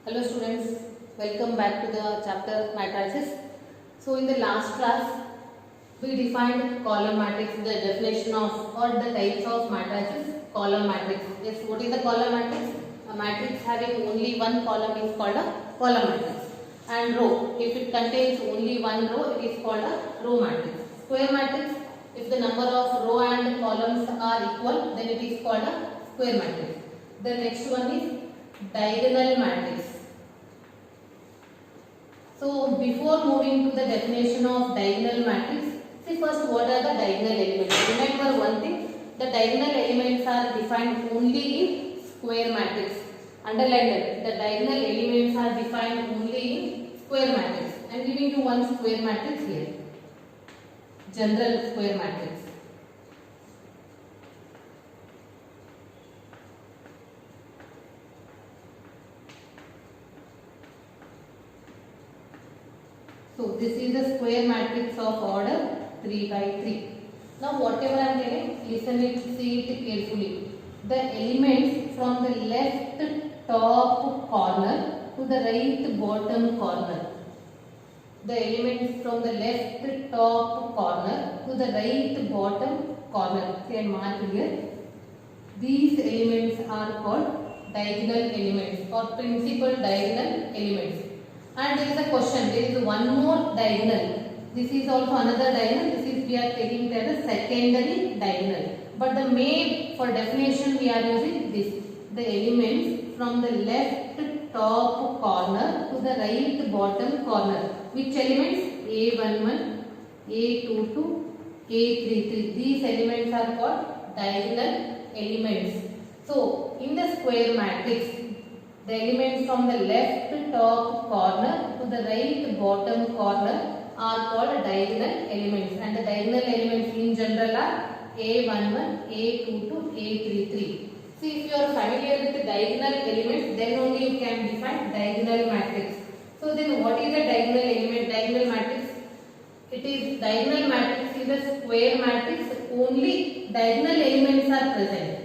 Hello students, welcome back to the chapter matrices. So in the last class, we defined column matrix, the definition of or the types of matrices, column matrix. Yes, what is the column matrix? A matrix having only one column is called a column matrix. And row, if it contains only one row, it is called a row matrix. Square matrix, if the number of row and columns are equal, then it is called a square matrix. The next one is diagonal matrix. So before moving to the definition of diagonal matrix, see first what are the diagonal elements. Remember one thing, the diagonal elements are defined only in square matrix. Underline that. The diagonal elements are defined only in square matrix. I am giving you one square matrix here. General square matrix. So this is the square matrix of order 3 by 3. Now whatever I am telling, listen it, see it carefully. The elements from the left top corner to the right bottom corner. The elements from the left top corner to the right bottom corner. See I mark here. These elements are called diagonal elements or principal diagonal elements. And there is a question, there is one more diagonal. This is also another diagonal. This is we are taking it as a secondary diagonal. But the main for definition we are using this. The elements from the left top corner to the right bottom corner. Which elements? A11, A22, A33. These elements are called diagonal elements. So in the square matrix, the elements from the left top corner to the right bottom corner are called diagonal elements, and the diagonal elements in general are A11, A22, A33. See, if you are familiar with the diagonal elements, then only you can define diagonal matrix. So then what is a diagonal element? Diagonal matrix? It is diagonal matrix is a square matrix, only diagonal elements are present.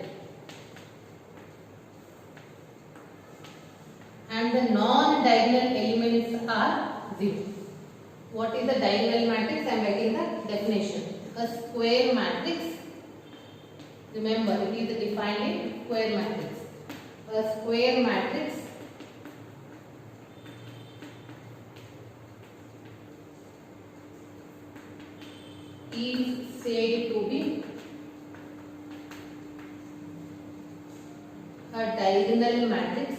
And the non-diagonal elements are 0. What is the diagonal matrix? I am writing the definition. A square matrix, remember it is defined in square matrix. A square matrix is said to be a diagonal matrix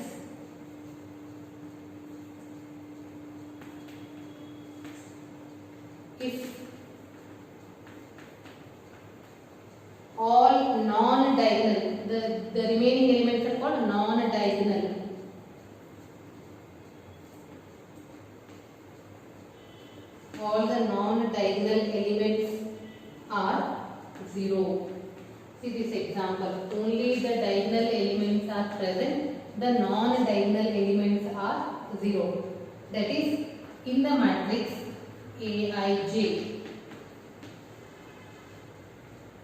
if all non-diagonal, the remaining elements are called non-diagonal. All the non-diagonal elements are 0. See this example, only the diagonal elements are present, the non-diagonal elements are 0. That is, in the matrix Aij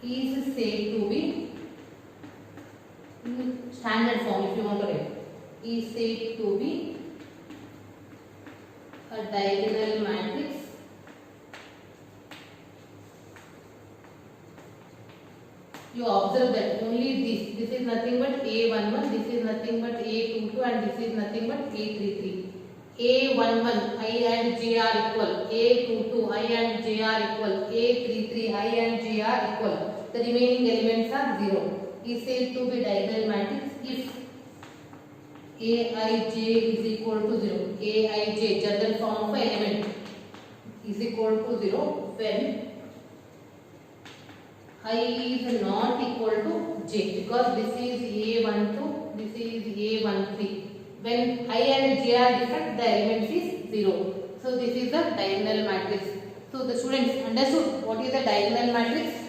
is said to be, in standard form if you want to write, is said to be a diagonal matrix you observe that only this is nothing but A11, this is nothing but A22 and this is nothing but A33. A11 I and J are equal, A22 I and J are equal, A33 I and J are equal. The remaining elements are 0. Is said to be diagonal matrix if Aij is equal to 0. Aij, general form of element, is equal to 0 when I is not equal to J, because this is A12, this is A13. When I and J are different, the element is 0. So this is the diagonal matrix. So the students understood what is the diagonal matrix?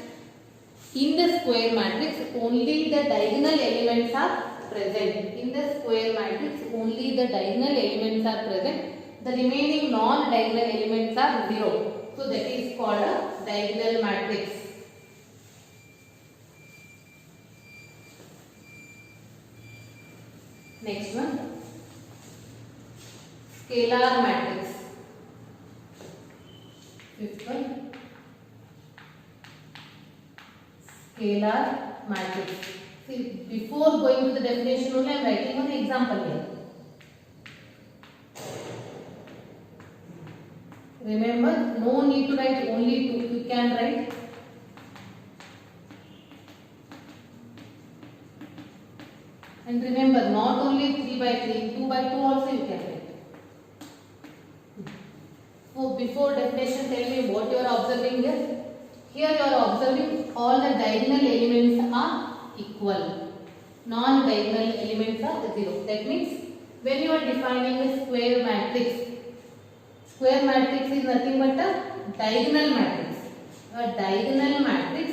In the square matrix, only the diagonal elements are present. In the square matrix, only the diagonal elements are present. The remaining non-diagonal elements are 0. So that is called a diagonal matrix. Next one. scalar matrix. Fifth one, scalar matrix. See, before going to the definition only, I am writing one example here. Remember, no need to write only two. You can write and remember, not only 3 by 3, 2 by 2 also you can write. So before definition, tell me what you are observing here. Here you are observing all the diagonal elements are equal. Non-diagonal elements are 0. That means when you are defining a square matrix is nothing but a diagonal matrix. A diagonal matrix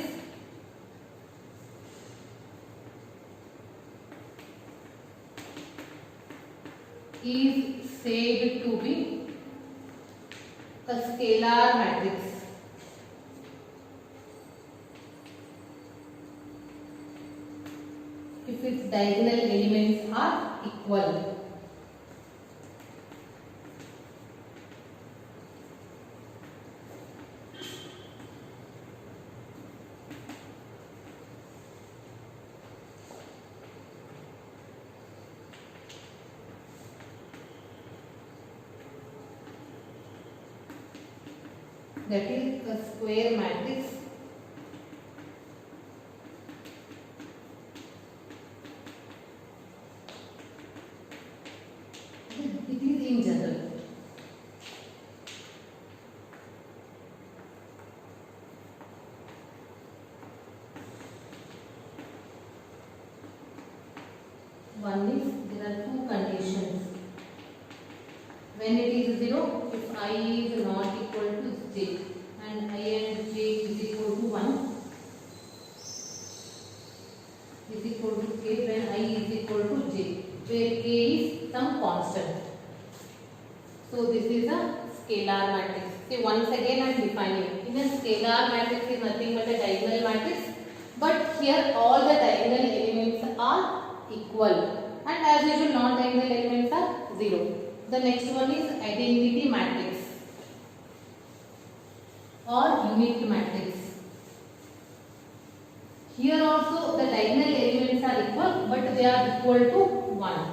is said to be a scalar matrix. If its diagonal elements are equal. That is a square matrix it is in general. One is there are two conditions. When it is 0, if I is not equal to j and I and j is equal to 1 is equal to k, when I is equal to j, where k is some constant. So this is a scalar matrix. See, once again I am defining. In a scalar matrix is nothing but a diagonal matrix, but here all the diagonal elements are equal and as usual non-diagonal elements are 0. The next one is identity matrix or unit matrix. Here also the diagonal elements are equal, but they are equal to 1.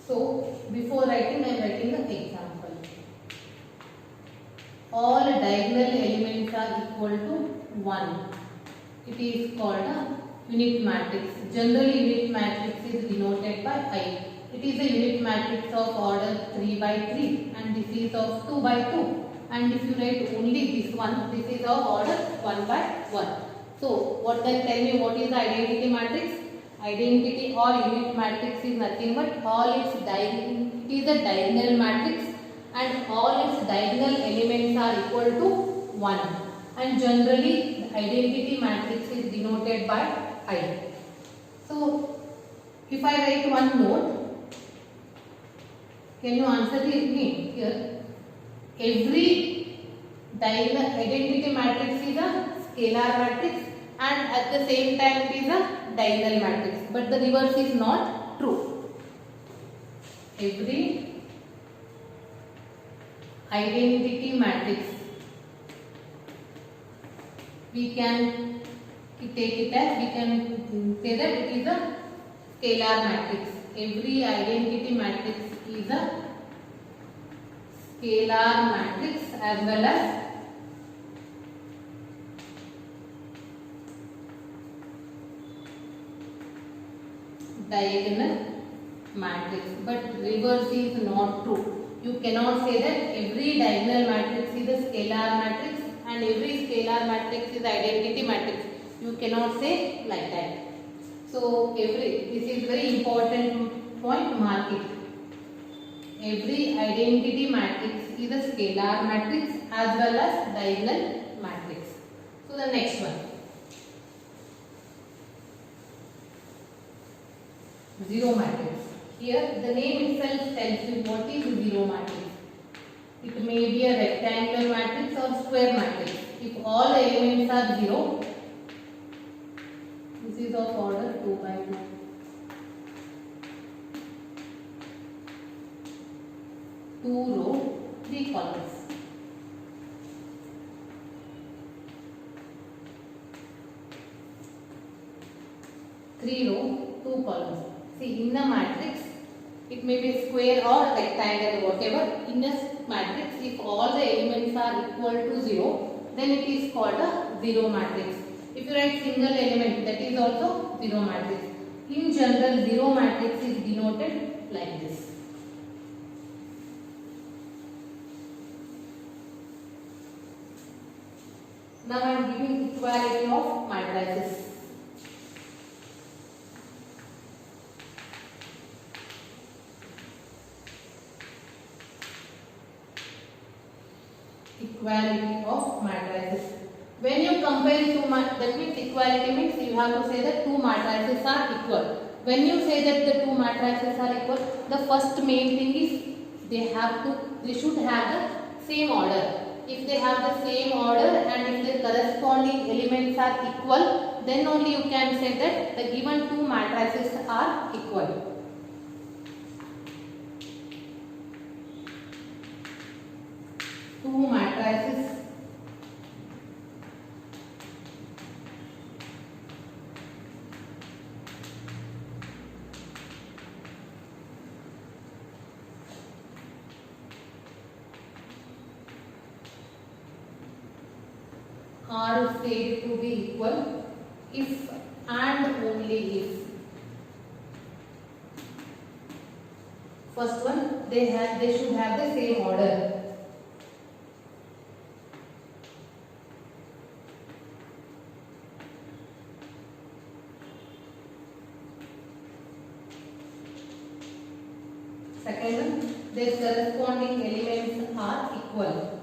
So before writing, I am writing the example. All diagonal elements are equal to 1. It is called a unit matrix. Generally, unit matrix is denoted by I. It is a unit matrix of order 3 by 3 and this is of 2 by 2. And if you write only this one, this is of order 1 by 1. So what then tell me what is the identity matrix? Identity or unit matrix is nothing but all its it is a diagonal matrix and all its diagonal elements are equal to 1. And generally the identity matrix is denoted by I. So if I write one note, can you answer me here? Every diagonal identity matrix is a scalar matrix and at the same time it is a diagonal matrix, but the reverse is not true. Every identity matrix we can take it as, we can say that it is a scalar matrix. Every identity matrix is a scalar matrix as well as diagonal matrix, but reverse is not true. You cannot say that every diagonal matrix is a scalar matrix and every scalar matrix is identity matrix. You cannot say like that. So this is very important point, mark it. Every identity matrix is a scalar matrix as well as diagonal matrix. So the next one, zero matrix. Here the name itself tells you what is zero matrix. It may be a rectangular matrix or square matrix. If all elements are zero, this is of order 2 by 2. Two row, 3 columns. Three row, 2 columns. See, in a matrix, it may be square or rectangle, whatever. In a matrix, if all the elements are equal to 0, then it is called a zero matrix. If you write single element, that is also zero matrix. In general, zero matrix is denoted like this. Now I am giving equality of matrices. Equality of matrices. When you compare two that means equality means you have to say that two matrices are equal. When you say that the two matrices are equal, the first main thing is they should have the same order. If they have the same order and if the corresponding elements are equal, then only you can say that the given two matrices are equal. Two matrices are said to be equal if and only if. First one, they should have the same order. Second one, their corresponding elements are equal.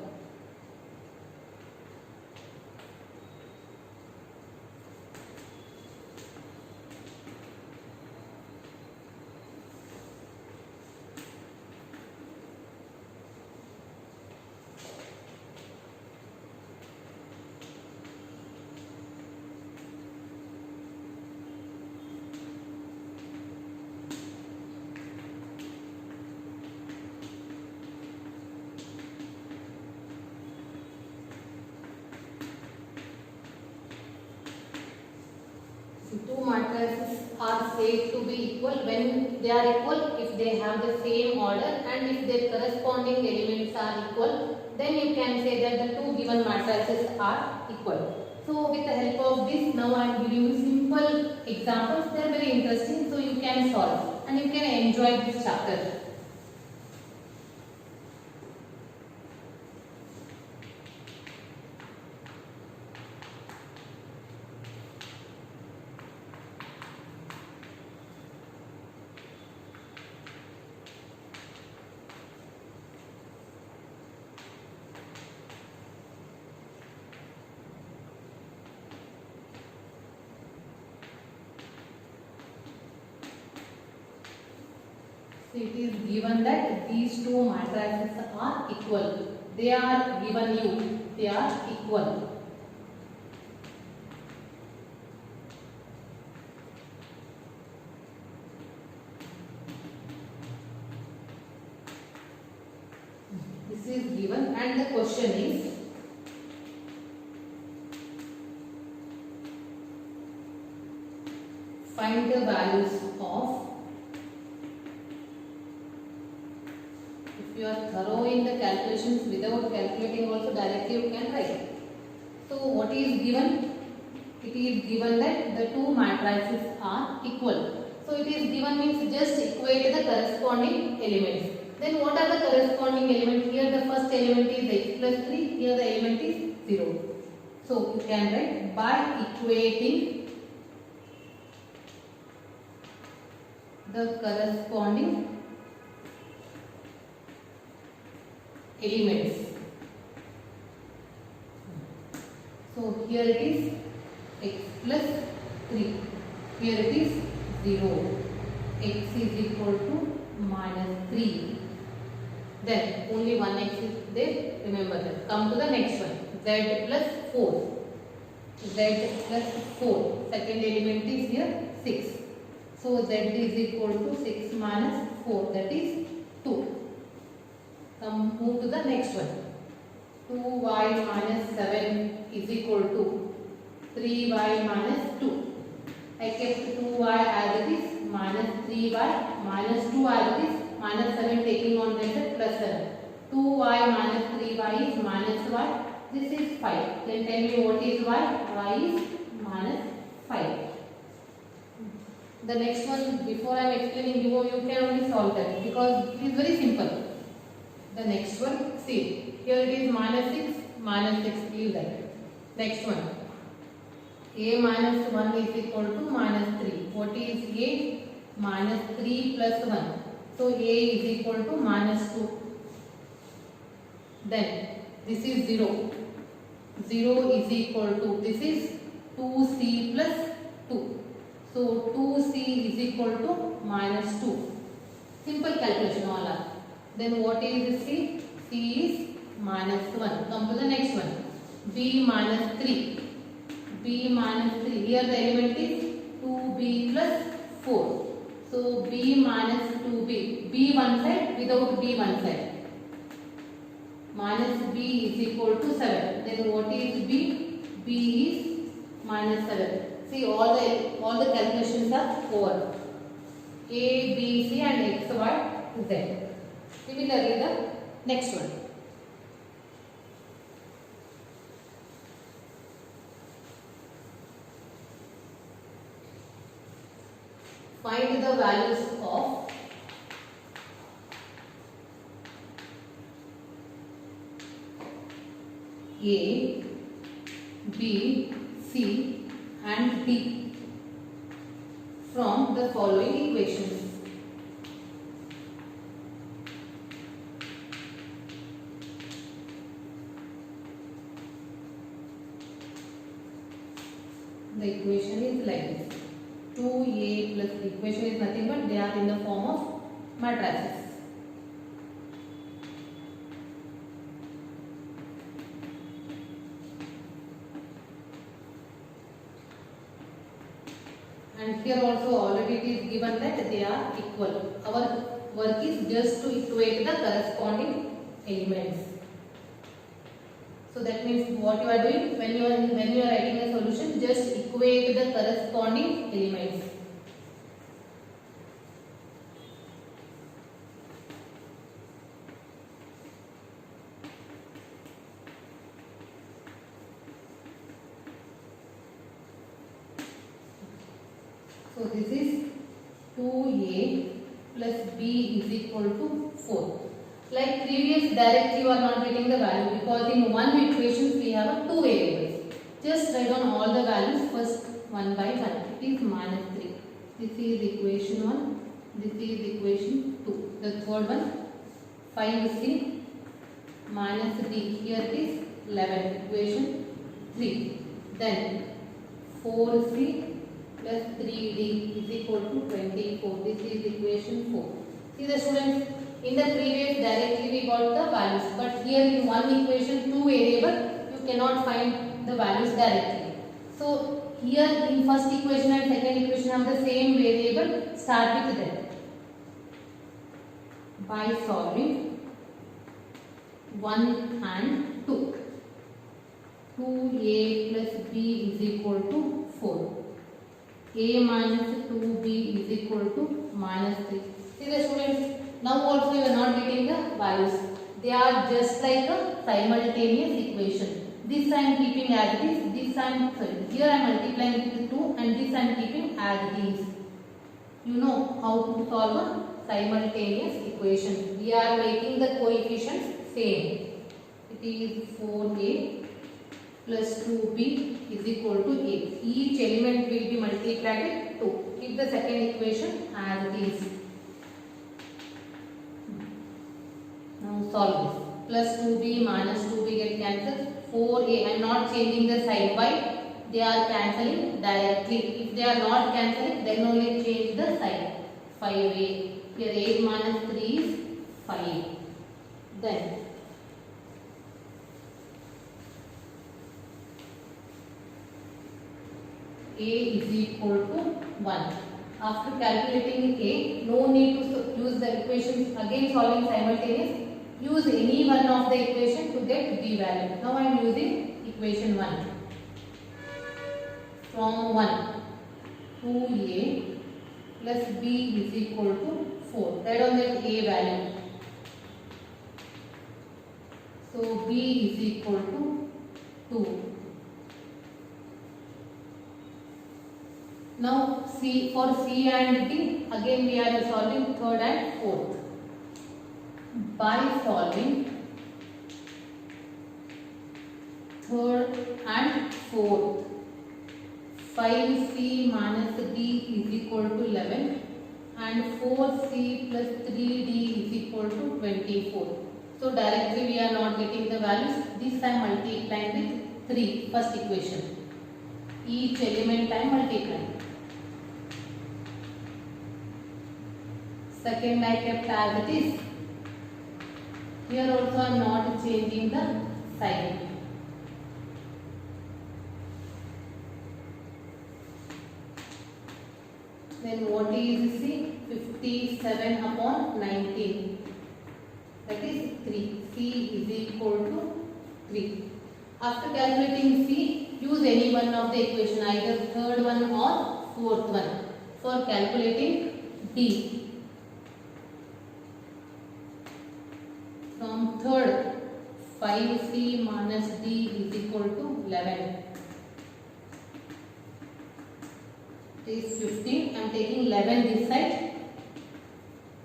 Two matrices are said to be equal when they are equal if they have the same order and if their corresponding elements are equal, then you can say that the two given matrices are equal. So with the help of this, now I am giving you simple examples. They are very interesting, so you can solve and you can enjoy this chapter. It is given that these two matrices are equal. They are given you. They are equal. This is given and the question is find the values of. If you are thorough in the calculations, without calculating also directly you can write. So what is given? It is given that the two matrices are equal. So it is given means just equate the corresponding elements. Then what are the corresponding elements? Here the first element is x plus 3, here the element is 0. So you can write by equating the corresponding elements. So here it is x plus 3, here it is 0. x is equal to minus 3. Then only one x is there, remember that. Come to the next one, z plus 4. Z plus 4. Second element is here 6. So z is equal to 6 minus 4, that is 2. Come move to the next one. 2y minus 7 is equal to 3y minus 2. I kept 2y as it is, minus 3y minus 2 as it is, minus 7 taking on that plus 7. 2y minus 3y is minus y. This is 5. Then tell me what is y? Y is minus 5. The next one, before I am explaining, you can only solve that because it is very simple. The next one, see, here it is minus 6, leave that. Next one, a minus 1 is equal to minus 3. What is a? Minus 3 plus 1. So a is equal to minus 2. Then this is 0. 0 is equal to, this is 2c plus 2. So 2c is equal to minus 2. Simple calculation all are. Then what is this c? C is minus 1. Come to the next one. B minus 3. B minus 3. Here the element is 2b plus 4. So b minus 2b. B one side, without b one side. Minus b is equal to 7. Then what is b? B is minus 7. See, all the calculations are over. A, B, C and X, Y, Z. Similarly, the next one. Find the values of A, B, C and D from the following equations. The equation is like this. 2a plus, the equation is nothing but they are in the form of matrices. And here also already it is given that they are equal. Our work is just to equate the corresponding elements. So that means what you are doing when you are writing a solution, just equate the corresponding elements. So this is 2a plus b is equal to 4. Like previous, directly you are not getting the value because in one equation we have two variables. Just write down all the values first one by one. It is minus 3. This is equation 1. This is equation 2. The third one, 5c minus d. Here it is 11. Equation 3. Then 4c plus 3d is equal to 24. This is equation 4. See the students, in the previous directly we got the values, but here in one equation, two variable, you cannot find the values directly. So here in first equation and second equation have the same variable, start with them. By solving 1 and 2. 2a plus b is equal to 4. A minus 2b is equal to minus 3. See the students, now also you are not getting the values. They are just like a simultaneous equation. This I am keeping as it is. This I am, sorry, here I am multiplying with 2 and this I am keeping as it is. You know how to solve a simultaneous equation. We are making the coefficients same. It is 4a plus 2b is equal to a. Each element will be multiplied with 2. Keep the second equation as it is. Now solve this. Plus 2b minus 2b get cancelled. 4a, I am not changing the sign. Why? They are cancelling directly. If they are not cancelling, then only change the sign. 5a. Here 8 minus 3 is 5. Then a is equal to 1. After calculating a, no need to use the equations again solving simultaneous. Use any one of the equation to get b value. Now I am using equation 1. From 1, 2a plus b is equal to 4. Write down that a value. So b is equal to 2. Now C, for C and D, again we are solving third and fourth. By solving third and fourth, 5C minus D is equal to 11 and 4C plus 3D is equal to 24. So directly we are not getting the values. This I am multiplying with 3, first equation. Each element I am multiplying. Second I kept as it is. Here also I am not changing the sign. Then what is C? 57 upon 19. That is 3. C is equal to 3. After calculating C, use any one of the equation, either third one or fourth one for calculating D. From third, 5C minus D is equal to 11. It is 15. I am taking 11 this side.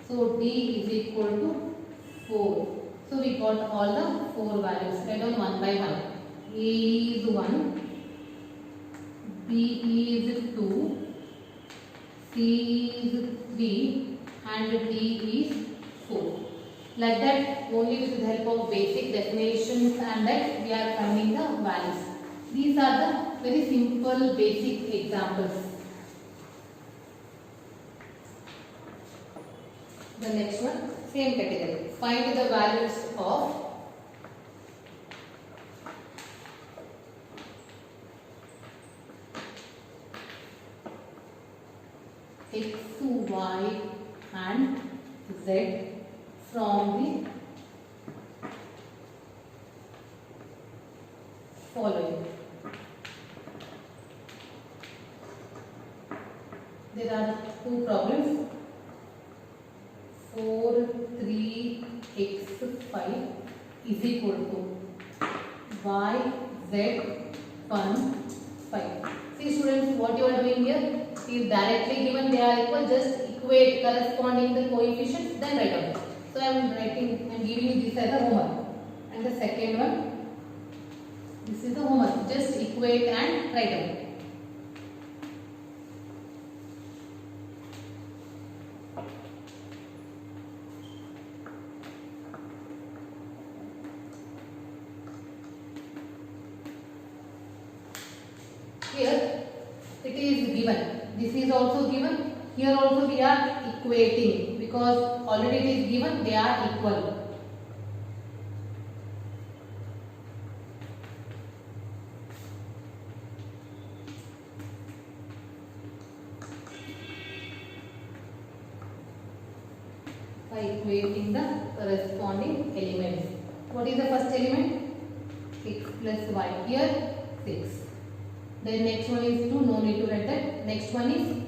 So D is equal to 4. So we got all the 4 values. Write down one by one. A is 1, B is 2, C is 3 and D is 4. Like that, only with the help of basic definitions and that we are finding the values. These are the very simple basic examples. The next one, same category. Find the values of x, y and z from the following. There are two problems. 4, 3, x, 5 is equal to y, z, 1, 5. See students, what you are doing here is directly given they are equal, just equate corresponding the coefficients, then write down. So I am writing and giving you this as a homework. And the second one, this is the homework. Just equate and write down. Here it is given. This is also given. Here also we are equating because already it is given they are equal. By equating the corresponding elements. What is the first element? X plus y. Here 6. Then next one is 2. No need to write that. Next one is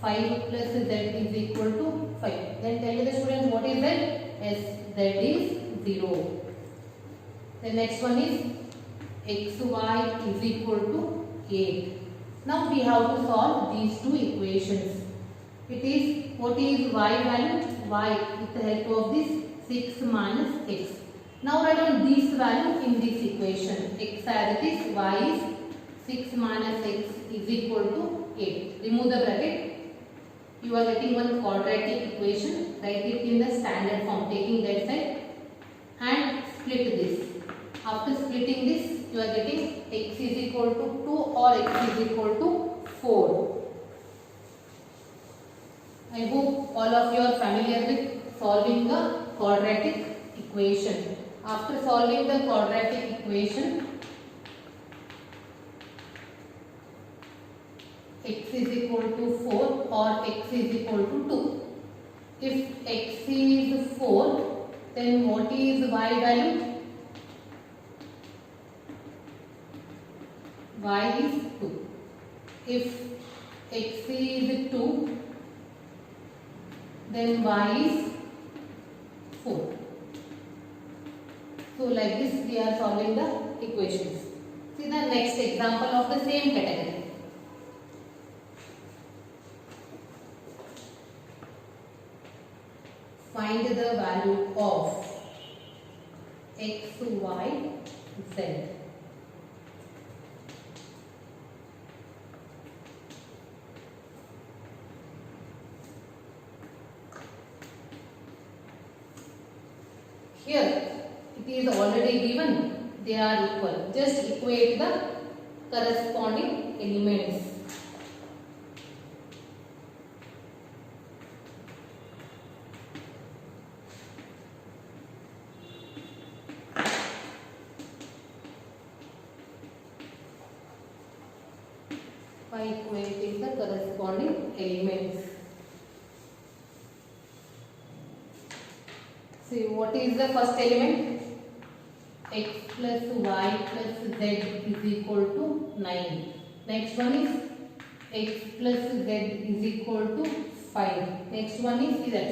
5 plus z is equal to 5. Then tell me the students what is z? Yes, z is 0. The next one is xy is equal to 8. Now we have to solve these two equations. It is, what is y value? Y with the help of this 6 minus x. Now write down this value in this equation. X as it is, y is 6 minus x is equal to 8. Remove the bracket. You are getting one quadratic equation. Write it in the standard form, taking that side and split this. After splitting this, you are getting x is equal to 2 or x is equal to 4. I hope all of you are familiar with solving a quadratic equation. After solving the quadratic equation, x is equal to 4 or x is equal to 2. If x is 4, then what is y value? Y is 2. If x is 2, then y is 4. So like this we are solving the equations. See the next example of the same category. Find the value of x, y, z. Here it is already given, they are equal. Just equate the corresponding elements. By equating the corresponding elements. See, what is the first element? X plus y plus z is equal to 9. Next one is x plus z is equal to 5. Next one is that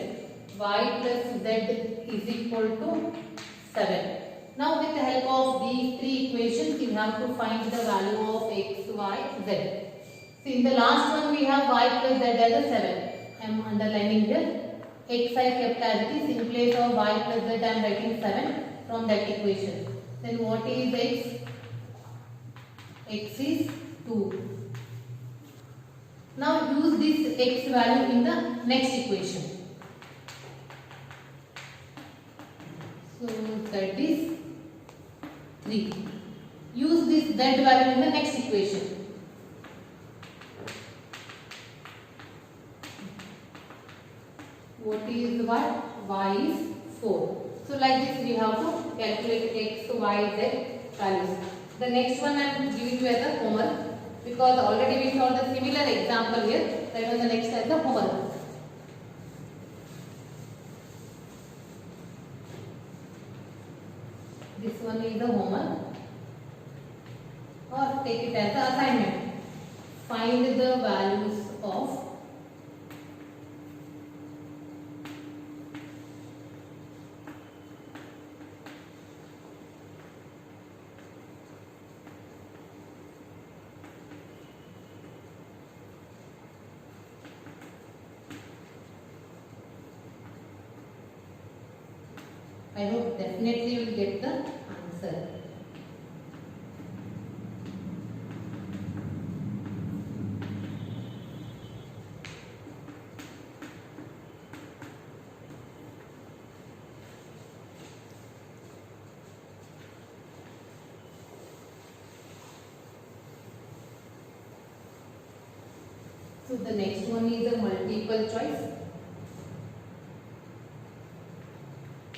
y plus z is equal to 7. Now with the help of these three equations, you have to find the value of x, y, z. See, in the last one we have y plus z as a 7. I am underlining here. X I kept as it is. In place of y plus z I am writing 7 from that equation. Then what is x? X is 2. Now use this x value in the next equation. So that is 3. Use this z value in the next equation. What is what? Y is 4. So like this we have to calculate x, y, z values. The next one I am giving you as a homework because already we saw the similar example here. That was the next as the homework. This one is the homework or take it as the assignment. Find the values of I hope definitely you will get the answer. So the next one is a multiple choice.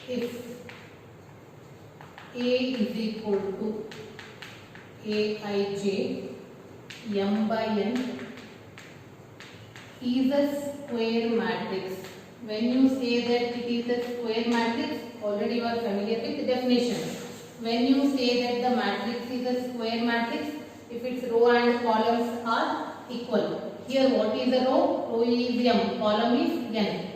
If A is equal to Aij m by n is a square matrix. When you say that it is a square matrix, already you are familiar with the definition. When you say that the matrix is a square matrix, if its row and columns are equal. Here what is the row? Row is m, column is n.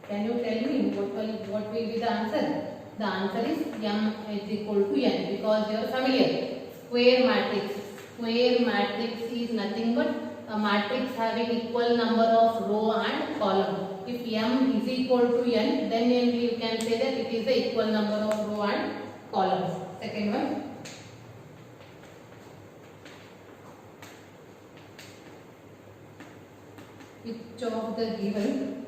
Can you tell me what will be the answer? The answer is m is equal to n because you are familiar. Square matrix. Square matrix is nothing but a matrix having equal number of row and column. If m is equal to n, then you can say that it is the equal number of row and columns. Second one. Which of the given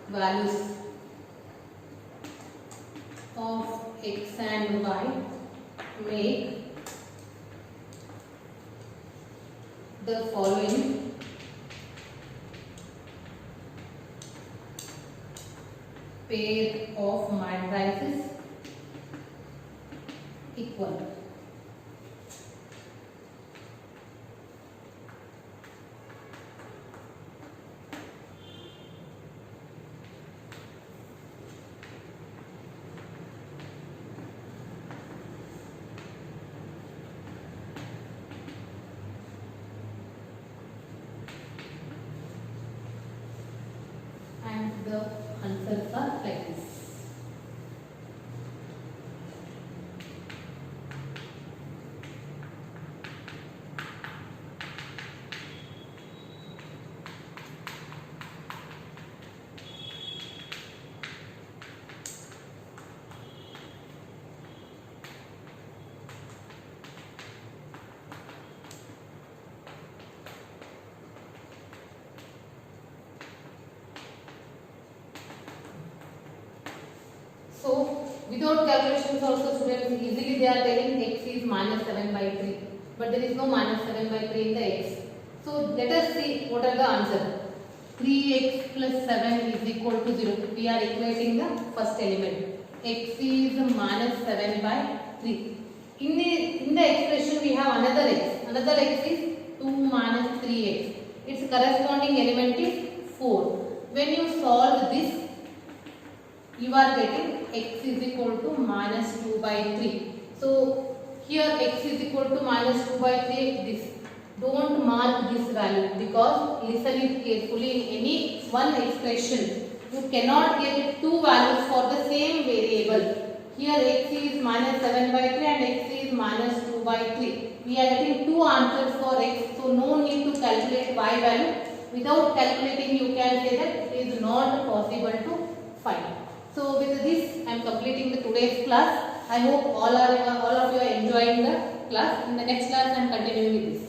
values of x and y make the following pair of matrices equal. And the answers are like this. So without calculations also students easily they are telling x is minus 7 by 3, but there is no minus 7 by 3 in the x. So let us see what are the answer. 3x plus 7 is equal to 0. We are equating the first element. X is minus 7 by 3. In the expression we have another x. Another x is 2 minus 3x. Its corresponding element is 4. When you solve this, you are getting x is equal to minus 2 by 3. So here x is equal to minus 2 by 3. This don't mark this value, because listen it carefully. In any one expression you cannot get two values for the same variable. Here x is minus 7 by 3 and x is minus 2 by 3. We are getting two answers for x, so no need to calculate y value. Without calculating you can say that it is not possible to find. So with this I am completing the today's class. I hope all of you are enjoying the class. In the next class I am continuing with this.